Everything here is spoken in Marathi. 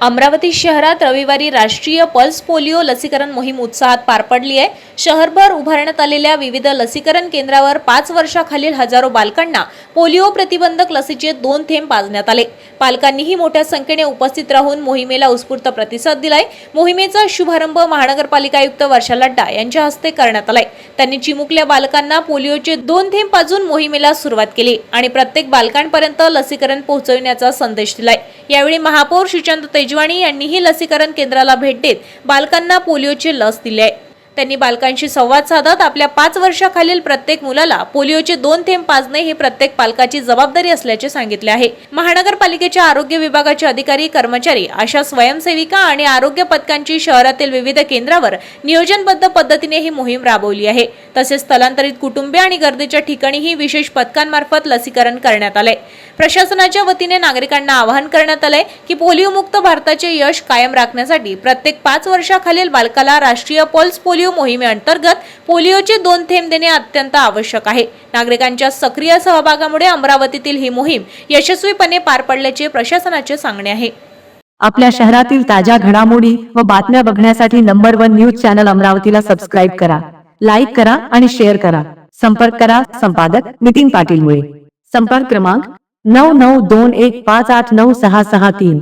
अमरावती शहरात रविवारी राष्ट्रीय पल्स पोलिओ लसीकरण मोहीम उत्साहात पार पडली आहे। शहरभर उभारण्यात आलेल्या विविध लसीकरण केंद्रावर 5 वर्षाखालील हजारो बालकांना पोलिओ प्रतिबंधक लसीचे 2 थेंब पाजण्यात आले। पालकांनीही मोठ्या संख्येने उपस्थित राहून मोहिमेला उत्स्फूर्त प्रतिसाद दिलाय। मोहिमेचा शुभारंभ महानगरपालिका आयुक्त वर्षा लड्डा यांच्या हस्ते करण्यात आलाय। त्यांनी चिमुकल्या बालकांना पोलिओचे 2 थेंब पाजून मोहिमेला सुरुवात केली आणि प्रत्येक बालकांपर्यंत लसीकरण पोहोचविण्याचा संदेश दिलाय। यावेळी महापौर श्रीचंद तेजवाणी यांनीही लसीकरण केंद्राला भेट देत बालकांना पोलिओची लस दिली आहे। त्यांनी बालकांशी संवाद साधत आपल्या 5 वर्षाखालील प्रत्येक मुलाला पोलिओचे 2 थेंब पाजणे हे प्रत्येक पालकाची जबाबदारी असल्याचे सांगितले आहे। महानगरपालिकेच्या आरोग्य विभागाचे अधिकारी, कर्मचारी, आशा स्वयंसेविका आणि आरोग्य पथकांची शहरातील विविध केंद्रावर नियोजनबद्ध पद्धतीने ही मोहीम राबवली आहे। तसेच स्थलांतरित कुटुंबे आणि गर्दीच्या ठिकाणीही विशेष पथकांमार्फत लसीकरण करण्यात आले। प्रशासनाच्या वतीने नागरिकांना आवाहन करण्यात आले की पोलिओ मुक्त भारताचे यश कायम राखण्यासाठी प्रत्येक 5 वर्षाखालील बालकाला राष्ट्रीय पल्स पोलिओ मोहिमेअंतर्गत पोलिओचे 2 थेंब देणे अत्यंत आवश्यक आहे। नागरिकांच्या सक्रिय सहभागामुळे अमरावतीतील ही मोहीम यशस्वीपणे पार पडल्याचे प्रशासनाचे सांगणे आहे। आपल्या शहरातील ताज्या घडामोडी व बातम्या बघण्यासाठी नंबर 1 न्यूज चॅनल अमरावतीला सबस्क्राइब करा, लाईक करा आणि शेअर करा। संपर्क करा संपादक नितीन पाटील मुळे। संपर्क क्रमांक 9921589663।